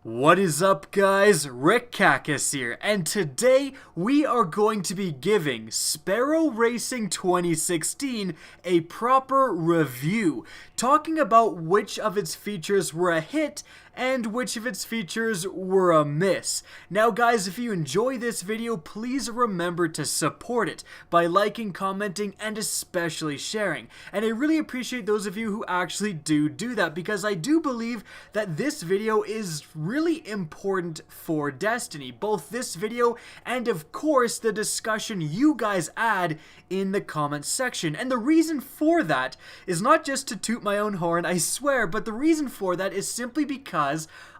What is up, guys? Rick Cacus here, and today we are going to be giving Sparrow Racing 2016 a proper review, talking about which of its features were a hit and which of its features were a miss. Now guys, if you enjoy this video, please remember to support it by liking, commenting, and especially sharing. And I really appreciate those of you who actually do that, because I do believe that this video is really important for Destiny. Both this video and of course the discussion you guys add in the comments section. And the reason for that is not just to toot my own horn, I swear, but the reason for that is simply because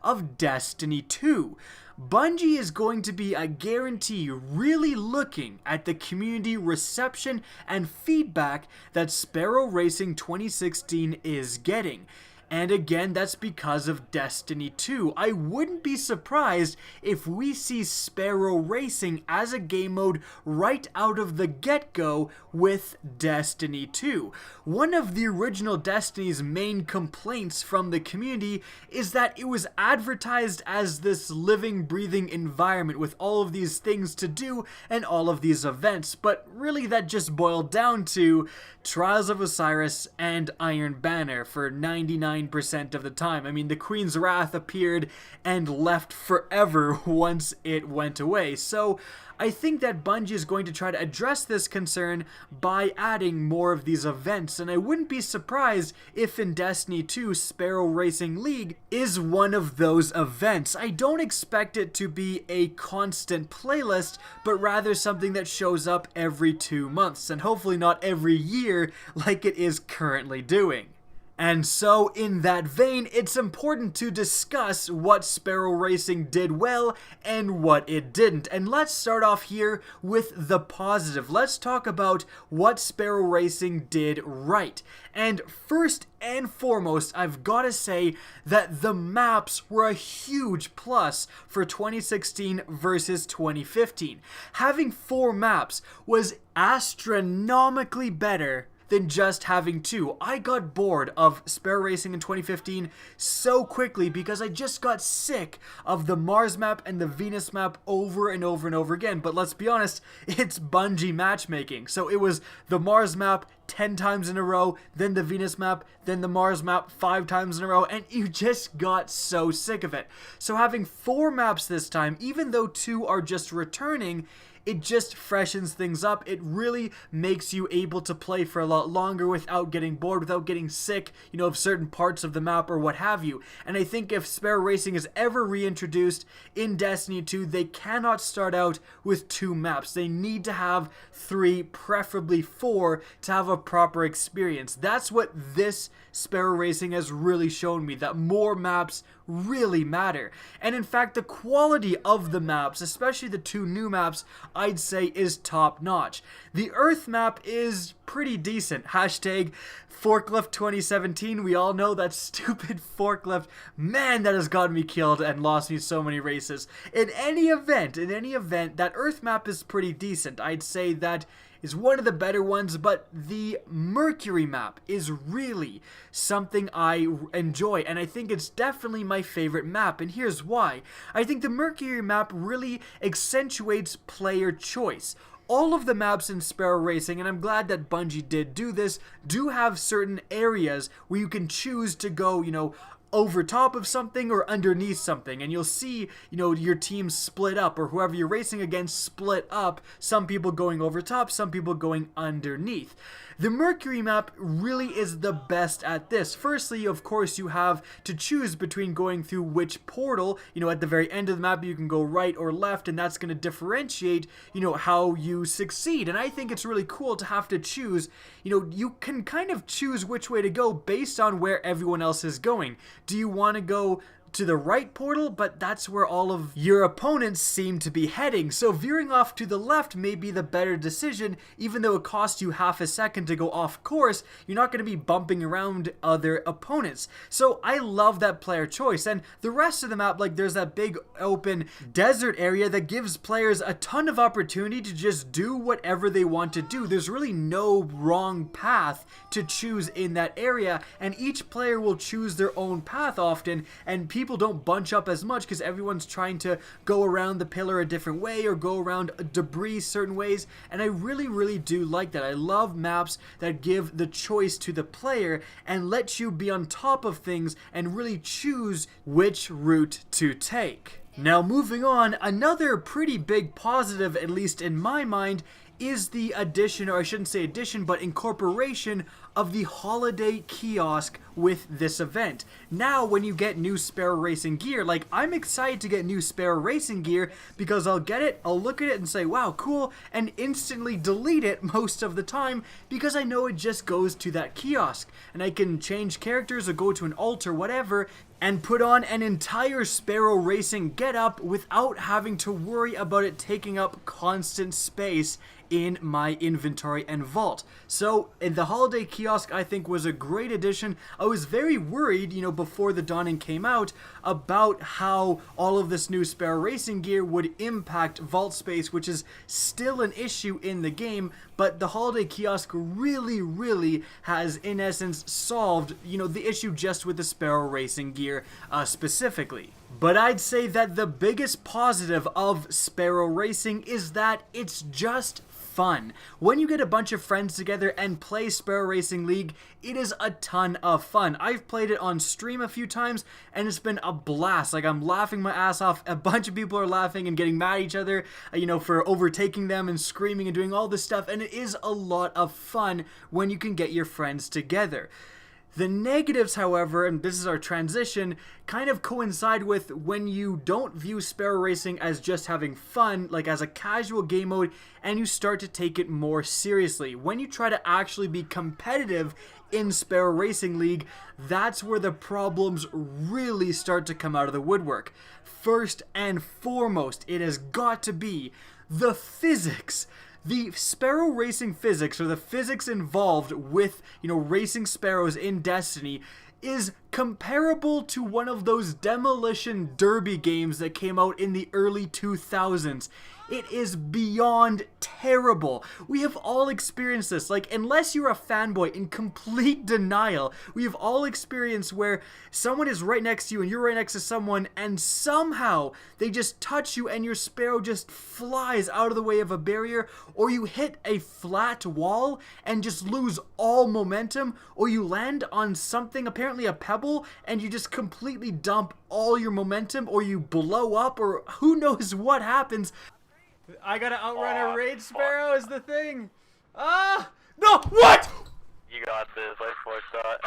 of Destiny 2. Bungie is going to be, I guarantee, really looking at the community reception and feedback that Sparrow Racing 2016 is getting. And again, that's because of Destiny 2. I wouldn't be surprised if we see Sparrow Racing as a game mode right out of the get-go with Destiny 2. One of the original Destiny's main complaints from the community is that it was advertised as this living, breathing environment with all of these things to do and all of these events, but really that just boiled down to Trials of Osiris and Iron Banner for 99% of the time. I mean, the Queen's Wrath appeared and left forever once it went away. So I think that Bungie is going to try to address this concern by adding more of these events, and I wouldn't be surprised if in Destiny 2 Sparrow Racing League is one of those events. I don't expect it to be a constant playlist, but rather something that shows up every 2 months, and hopefully not every year like it is currently doing. And so, in that vein, it's important to discuss what Sparrow Racing did well and what it didn't. And let's start off here with the positive. Let's talk about what Sparrow Racing did right. And first and foremost, I've got to say that the maps were a huge plus for 2016 versus 2015. Having 4 maps was astronomically better than just having 2. I got bored of Sparrow Racing in 2015 so quickly because I just got sick of the Mars map and the Venus map over and over and over again. But let's be honest, it's Bungie matchmaking. So it was the Mars map 10 times in a row, then the Venus map, then the Mars map 5 times in a row, and you just got so sick of it. So having 4 maps this time, even though 2 are just returning, it just freshens things up. It really makes you able to play for a lot longer without getting bored, without getting sick, of certain parts of the map or what have you. And I think if Sparrow Racing is ever reintroduced in Destiny 2, they cannot start out with 2 maps. They need to have 3, preferably 4, to have a proper experience. That's what this Sparrow Racing has really shown me, that more maps really matter. And in fact, the quality of the maps, especially the 2 new maps, I'd say is top notch. The Earth map is pretty decent. Hashtag Forklift 2017. We all know that stupid forklift. Man, that has gotten me killed and lost me so many races. In any event, that Earth map is pretty decent. I'd say that is one of the better ones, but the Mercury map is really something I enjoy, and I think it's definitely my favorite map, and here's why. I think the Mercury map really accentuates player choice. All of the maps in Sparrow Racing, and I'm glad that Bungie did do this, do have certain areas where you can choose to go, over top of something or underneath something, and you'll see, your team split up, or whoever you're racing against split up, some people going over top, some people going underneath. The Mercury map really is the best at this. Firstly, of course, you have to choose between going through which portal. At the very end of the map, you can go right or left, and that's going to differentiate, how you succeed. And I think it's really cool to have to choose. You can kind of choose which way to go based on where everyone else is going. Do you want to go to the right portal, but that's where all of your opponents seem to be heading, so veering off to the left may be the better decision. Even though it costs you half a second to go off course, you're not going to be bumping around other opponents. So I love that player choice. And the rest of the map, like, there's that big open desert area that gives players a ton of opportunity to just do whatever they want to do. There's really no wrong path to choose in that area, and each player will choose their own path often, and people people don't bunch up as much because everyone's trying to go around the pillar a different way or go around debris certain ways, and I really do like that. I love maps that give the choice to the player and let you be on top of things and really choose which route to take. Now moving on, another pretty big positive, at least in my mind, is the addition, or I shouldn't say addition, but incorporation of the holiday kiosk with this event. Now, when you get new Sparrow Racing gear, like, I'm excited to get new Sparrow Racing gear because I'll get it, I'll look at it and say, wow, cool, and instantly delete it most of the time because I know it just goes to that kiosk. And I can change characters or go to an alt or whatever and put on an entire Sparrow Racing getup without having to worry about it taking up constant space in my inventory and vault. So the holiday kiosk, I think, was a great addition. I was very worried, you know, before the Dawning came out about how all of this new Sparrow Racing gear would impact vault space, which is still an issue in the game, but the holiday kiosk really has, in essence, solved, you know, the issue just with the Sparrow Racing gear specifically. But I'd say that the biggest positive of Sparrow Racing is that it's just fun. When you get a bunch of friends together and play Sparrow Racing League, it is a ton of fun. I've played it on stream a few times and it's been a blast. Like, I'm laughing my ass off. A bunch of people are laughing and getting mad at each other, you know, for overtaking them and screaming and doing all this stuff, and it is a lot of fun when you can get your friends together. The negatives, however, and this is our transition, kind of coincide with when you don't view Sparrow Racing as just having fun, like as a casual game mode, and you start to take it more seriously. When you try to actually be competitive in Sparrow Racing League, that's where the problems really start to come out of the woodwork. First and foremost, it has got to be the physics. The Sparrow Racing physics, or the physics involved with, you know, racing sparrows in Destiny, is comparable to one of those demolition derby games that came out in the early 2000s. It is beyond terrible. We have all experienced this. Like, unless you're a fanboy in complete denial, we have all experienced where someone is right next to you and you're right next to someone and somehow they just touch you and your sparrow just flies out of the way of a barrier, or you hit a flat wall and just lose all momentum, or you land on something, apparently a pebble, and you just completely dump all your momentum, or you blow up, or who knows what happens. I gotta outrun a rage sparrow is the thing. Ah! No! What? You got this, I forced that.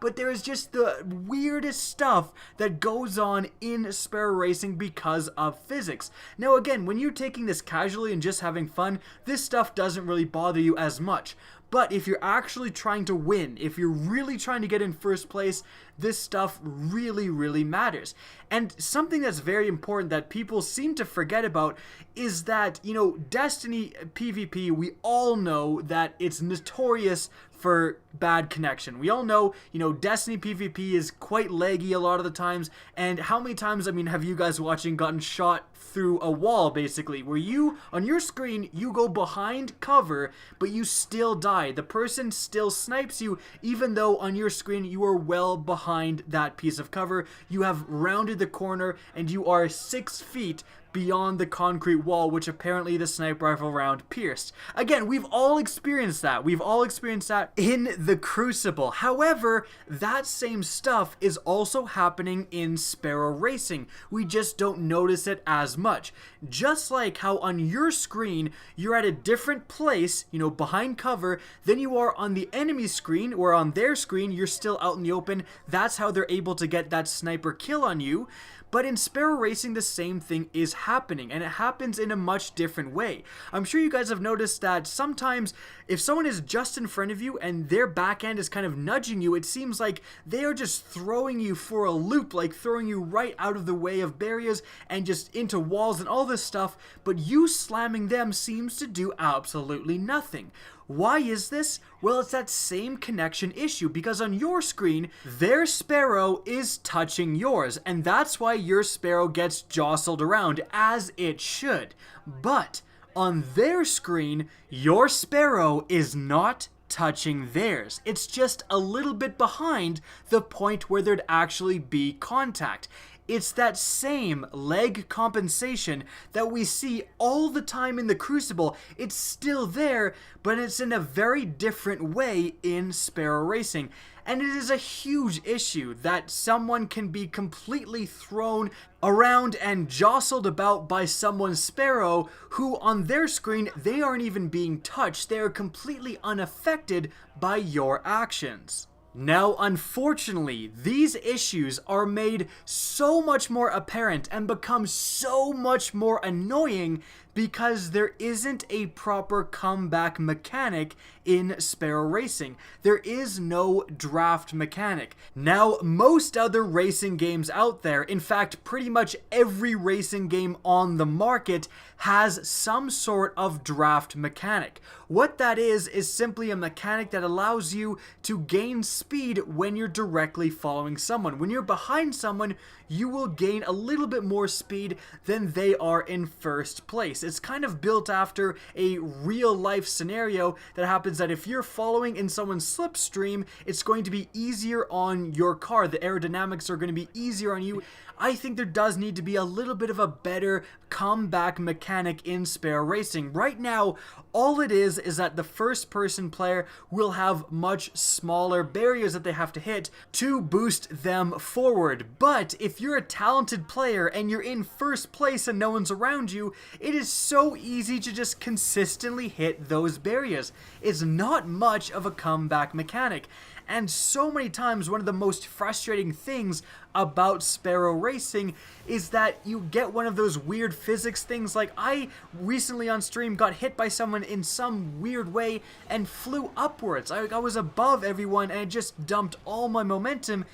But there is just the weirdest stuff that goes on in Sparrow Racing because of physics. Now again, when you're taking this casually and just having fun, this stuff doesn't really bother you as much. But if you're actually trying to win, if you're really trying to get in first place, this stuff really matters. And something that's very important that people seem to forget about is that, you know, Destiny PvP, we all know that it's notorious for bad connection. We all know, you know, Destiny PvP is quite laggy a lot of the times, and how many times, I mean, have you guys watching gotten shot through a wall, basically, where you, on your screen, you go behind cover, but you still die. The person still snipes you, even though on your screen you are well behind that piece of cover. You have rounded the corner, and you are 6 feet beyond the concrete wall, which apparently the sniper rifle round pierced. Again, we've all experienced that. We've all experienced that in the Crucible. However, that same stuff is also happening in Sparrow Racing. We just don't notice it as much. Just like how on your screen, you're at a different place, you know, behind cover, than you are on the enemy screen, or on their screen, you're still out in the open. That's how they're able to get that sniper kill on you. But in Sparrow Racing, the same thing is happening, and it happens in a much different way. I'm sure you guys have noticed that sometimes if someone is just in front of you and their backhand is kind of nudging you, it seems like they are just throwing you for a loop, like throwing you right out of the way of barriers and just into walls and all this stuff, but you slamming them seems to do absolutely nothing. Why is this? Well, it's that same connection issue, because on your screen, their sparrow is touching yours, and that's why your sparrow gets jostled around, as it should. But on their screen, your sparrow is not touching theirs. It's just a little bit behind the point where there'd actually be contact. It's that same leg compensation that we see all the time in the Crucible. It's still there, but it's in a very different way in Sparrow Racing. And it is a huge issue that someone can be completely thrown around and jostled about by someone's Sparrow who on their screen, they aren't even being touched. They are completely unaffected by your actions. Now, unfortunately, these issues are made so much more apparent and become so much more annoying because there isn't a proper comeback mechanic in Sparrow Racing. There is no draft mechanic. Now, most other racing games out there, in fact, pretty much every racing game on the market has some sort of draft mechanic. What that is simply a mechanic that allows you to gain speed when you're directly following someone. When you're behind someone, you will gain a little bit more speed than they are in first place. It's kind of built after a real life scenario that happens that if you're following in someone's slipstream, it's going to be easier on your car. The aerodynamics are going to be easier on you. I think there does need to be a little bit of a better comeback mechanic in Sparrow Racing. Right now, all it is that the first person player will have much smaller barriers that they have to hit to boost them forward. But if you're a talented player and you're in first place and no one's around you, it is so easy to just consistently hit those barriers. It's not much of a comeback mechanic. And so many times, one of the most frustrating things about Sparrow Racing is that you get one of those weird physics things. Like, I recently on stream got hit by someone in some weird way and flew upwards. I was above everyone and it just dumped all my momentum.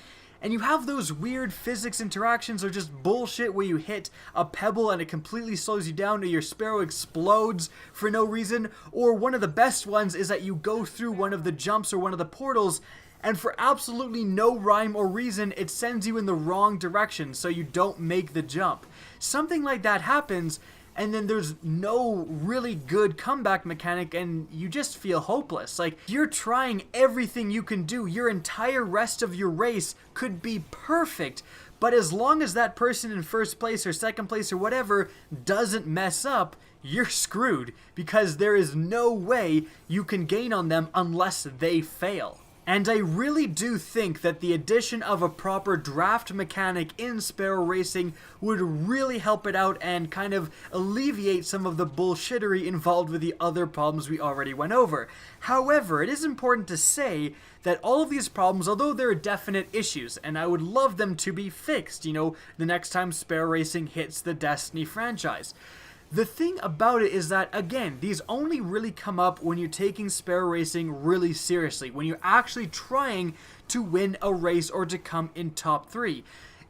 And you have those weird physics interactions or just bullshit where you hit a pebble and it completely slows you down or your Sparrow explodes for no reason. Or one of the best ones is that you go through one of the jumps or one of the portals and for absolutely no rhyme or reason, it sends you in the wrong direction so you don't make the jump. Something like that happens, and then there's no really good comeback mechanic and you just feel hopeless. Like, you're trying everything you can do. Your entire rest of your race could be perfect, but as long as that person in first place or second place or whatever doesn't mess up, you're screwed because there is no way you can gain on them unless they fail. And I really do think that the addition of a proper draft mechanic in Sparrow Racing would really help it out and kind of alleviate some of the bullshittery involved with the other problems we already went over. However, it is important to say that all of these problems, although there are definite issues, and I would love them to be fixed, you know, the next time Sparrow Racing hits the Destiny franchise. The thing about it is that, again, these only really come up when you're taking Sparrow Racing really seriously, when you're actually trying to win a race or to come in top 3.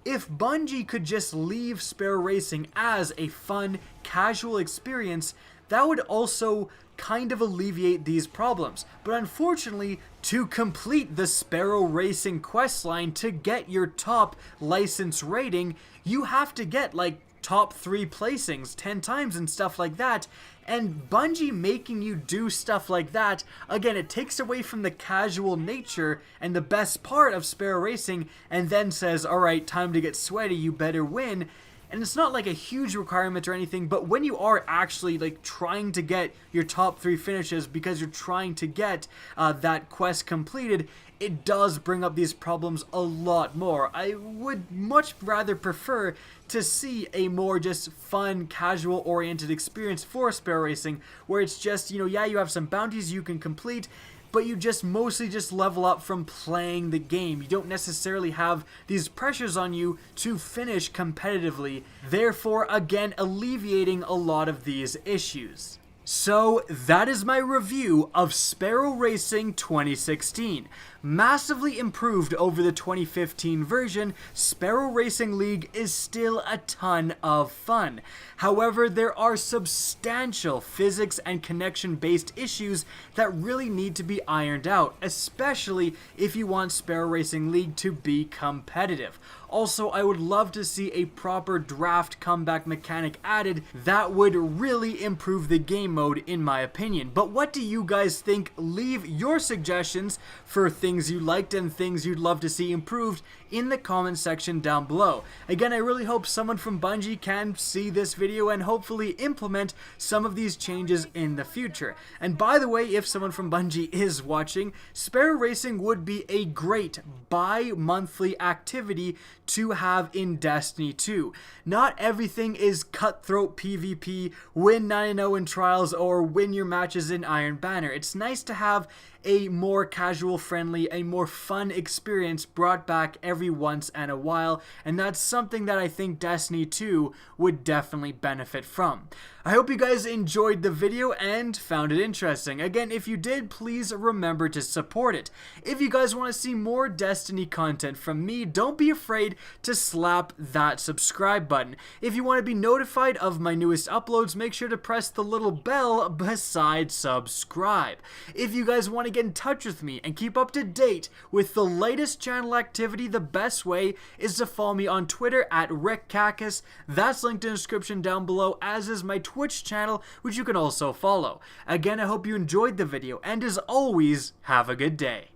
If Bungie could just leave Sparrow Racing as a fun, casual experience, that would also kind of alleviate these problems. But unfortunately, to complete the Sparrow Racing questline to get your top license rating, you have to get like top 3 placings 10 times and stuff like that. And Bungie making you do stuff like that, again, it takes away from the casual nature and the best part of Sparrow Racing and then says, alright, time to get sweaty, you better win. And it's not like a huge requirement or anything, but when you are actually like trying to get your top 3 finishes because you're trying to get that quest completed, it does bring up these problems a lot more. I would much rather prefer to see a more just fun, casual-oriented experience for Sparrow Racing, where it's just, you know, yeah, you have some bounties you can complete, but you just mostly just level up from playing the game. You don't necessarily have these pressures on you to finish competitively, therefore, again, alleviating a lot of these issues. So, that is my review of Sparrow Racing 2016. Massively improved over the 2015 version, Sparrow Racing League is still a ton of fun. However, there are substantial physics and connection-based issues that really need to be ironed out, especially if you want Sparrow Racing League to be competitive. Also, I would love to see a proper draft comeback mechanic added that would really improve the game mode in my opinion. But what do you guys think? Leave your suggestions for things you liked and things you'd love to see improved in the comment section down below. Again, I really hope someone from Bungie can see this video and hopefully implement some of these changes in the future. And by the way, if someone from Bungie is watching, Sparrow Racing would be a great bi-monthly activity to have in Destiny 2. Not everything is cutthroat PvP, win 9-0 in trials, or win your matches in Iron Banner. It's nice to have a more casual friendly, a more fun experience brought back every once in a while, and that's something that I think Destiny 2 would definitely benefit from. I hope you guys enjoyed the video and found it interesting. Again, if you did, please remember to support it. If you guys want to see more Destiny content from me, don't be afraid to slap that subscribe button. If you want to be notified of my newest uploads, make sure to press the little bell beside subscribe. If you guys want to get in touch with me and keep up to date with the latest channel activity, the best way is to follow me on Twitter at RickCacus. That's linked in the description down below, as is my Twitch channel, which you can also follow. Again, I hope you enjoyed the video, and as always, have a good day.